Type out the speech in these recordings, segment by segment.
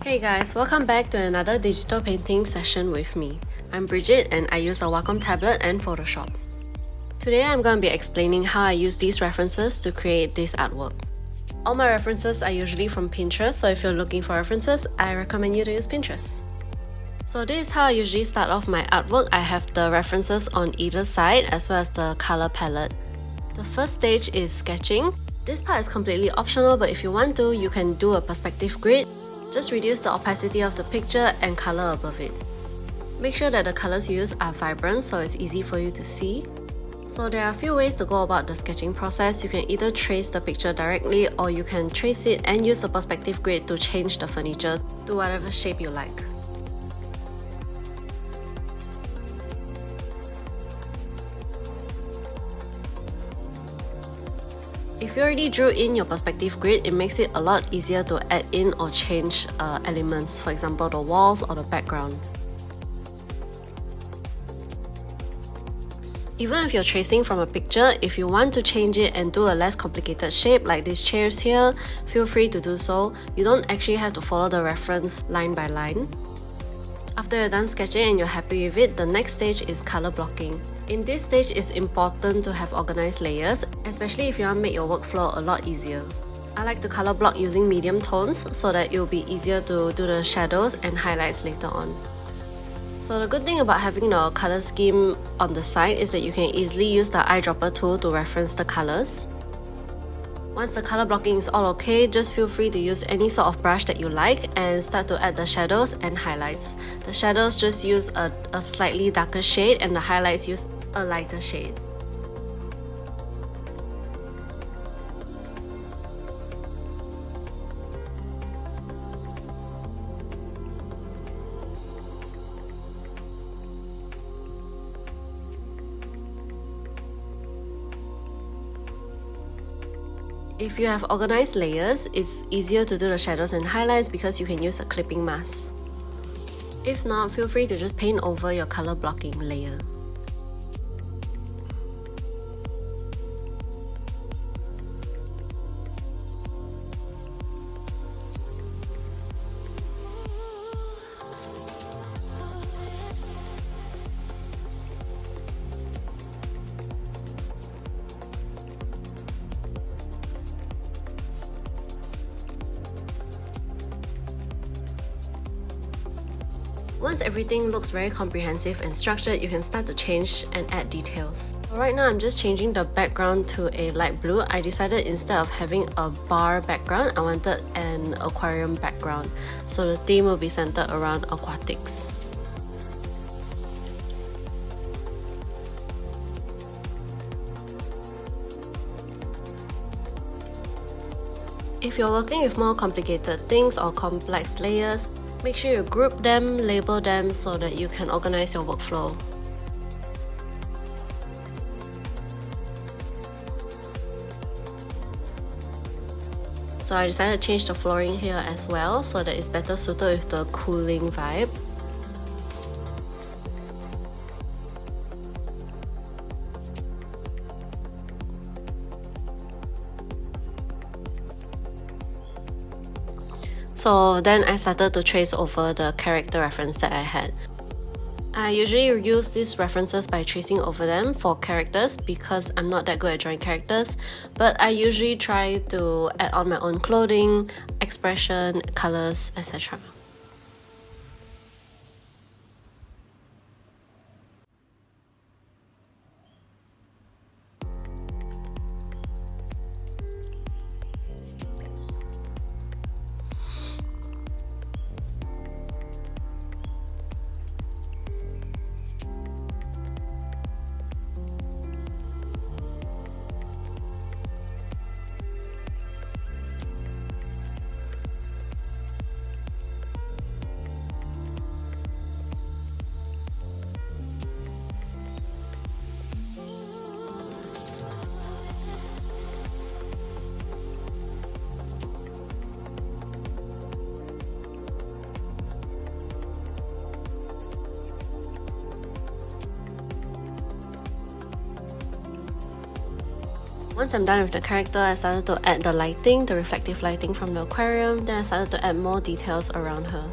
Hey guys, welcome back to another digital painting session with me. I'm Bridget and I use a Wacom tablet and Photoshop. Today I'm going to be explaining how I use these references to create this artwork. All my references are usually from Pinterest, so if you're looking for references, I recommend you to use Pinterest. So this is how I usually start off my artwork. I have the references on either side as well as the color palette. The first stage is sketching. This part is completely optional, but if you want to, you can do a perspective grid. Just reduce the opacity of the picture and color above it. Make sure that the colors you use are vibrant so it's easy for you to see. So there are a few ways to go about the sketching process. You can either trace the picture directly or you can trace it and use the perspective grid to change the furniture to whatever shape you like. If you already drew in your perspective grid, it makes it a lot easier to add in or change elements, for example the walls or the background. Even if you're tracing from a picture, if you want to change it and do a less complicated shape like these chairs here, feel free to do so. You don't actually have to follow the reference line by line. After you're done sketching and you're happy with it, the next stage is color blocking. In this stage, it's important to have organized layers, especially if you want to make your workflow a lot easier. I like to color block using medium tones so that it will be easier to do the shadows and highlights later on. So the good thing about having the color scheme on the side is that you can easily use the eyedropper tool to reference the colors. Once the color blocking is all okay, just feel free to use any sort of brush that you like and start to add the shadows and highlights. The shadows just use a slightly darker shade and the highlights use a lighter shade. If you have organized layers, it's easier to do the shadows and highlights because you can use a clipping mask. If not, feel free to just paint over your color blocking layer. Once everything looks very comprehensive and structured, you can start to change and add details. Right now, I'm just changing the background to a light blue. I decided instead of having a bar background, I wanted an aquarium background. So the theme will be centered around aquatics. If you're working with more complicated things or complex layers, make sure you group them, label them so that you can organize your workflow. So I decided to change the flooring here as well so that it's better suited with the cooling vibe. So then I started to trace over the character reference that I had. I usually use these references by tracing over them for characters because I'm not that good at drawing characters, but I usually try to add on my own clothing, expression, colors, etc. Once I'm done with the character, I started to add the lighting, the reflective lighting from the aquarium, then I started to add more details around her.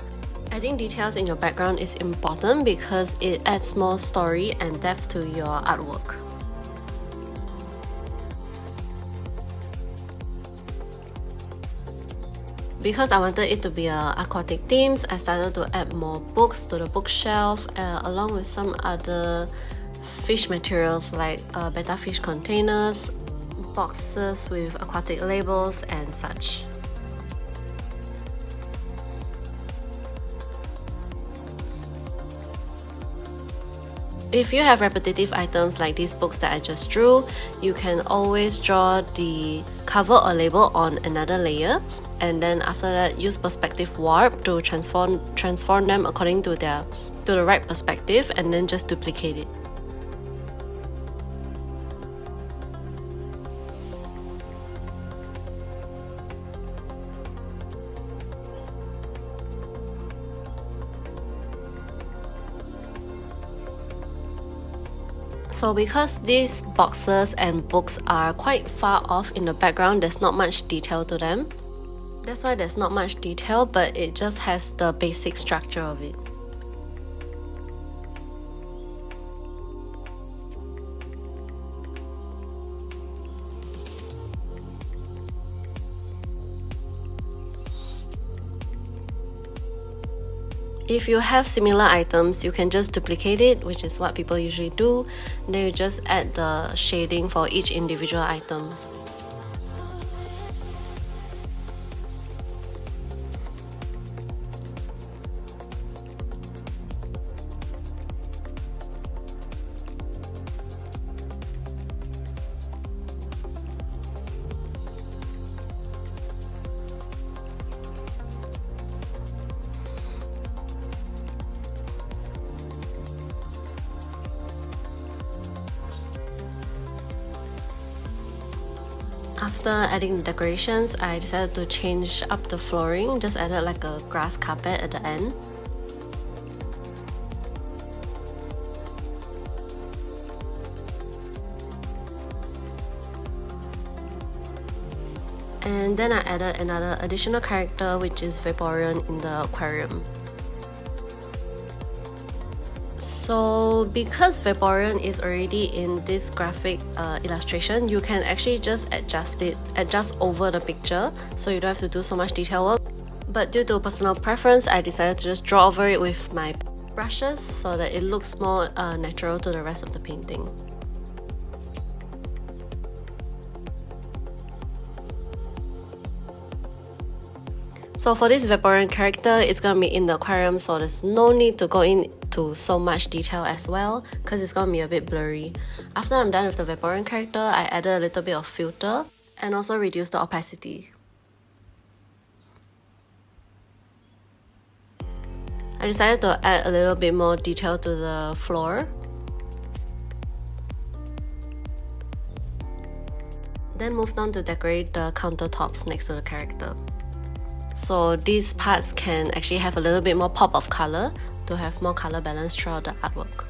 Adding details in your background is important because it adds more story and depth to your artwork. Because I wanted it to be aquatic themes, I started to add more books to the bookshelf along with some other fish materials like betta fish containers, boxes with aquatic labels and such. If you have repetitive items like these books that I just drew, you can always draw the cover or label on another layer, and then after that use perspective warp to transform them according to the right perspective, and then just duplicate it. So because these boxes and books are quite far off in the background, there's not much detail to them. That's why there's not much detail, but it just has the basic structure of it. If you have similar items, you can just duplicate it, which is what people usually do. Then you just add the shading for each individual item. After adding the decorations, I decided to change up the flooring, just added like a grass carpet at the end. And then I added another additional character, which is Vaporeon in the aquarium. So because Vaporeon is already in this graphic illustration, you can actually just adjust over the picture, so you don't have to do so much detail work. But due to personal preference, I decided to just draw over it with my brushes so that it looks more natural to the rest of the painting. So for this Vaporeon character, it's gonna be in the aquarium, so there's no need to go into so much detail as well, because it's gonna be a bit blurry. After I'm done with the Vaporeon character, I added a little bit of filter and also reduced the opacity. I decided to add a little bit more detail to the floor. Then moved on to decorate the countertops next to the character. So these parts can actually have a little bit more pop of color to have more color balance throughout the artwork.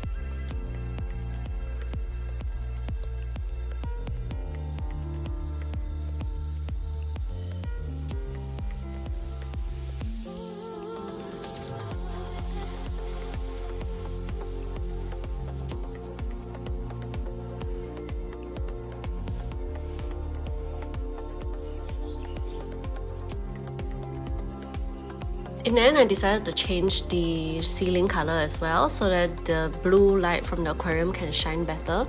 In the end, I decided to change the ceiling color as well so that the blue light from the aquarium can shine better,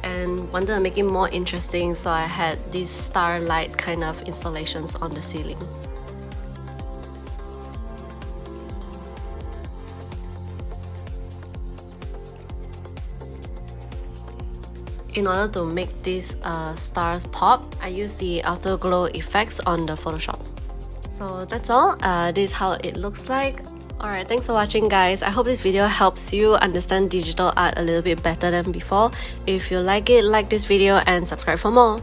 and wanted to make it more interesting, so I had these starlight kind of installations on the ceiling. In order to make these stars pop, I used the outer glow effects on the Photoshop. So that's all. This is how it looks like. Alright, thanks for watching guys. I hope this video helps you understand digital art a little bit better than before. If you like it, like this video and subscribe for more.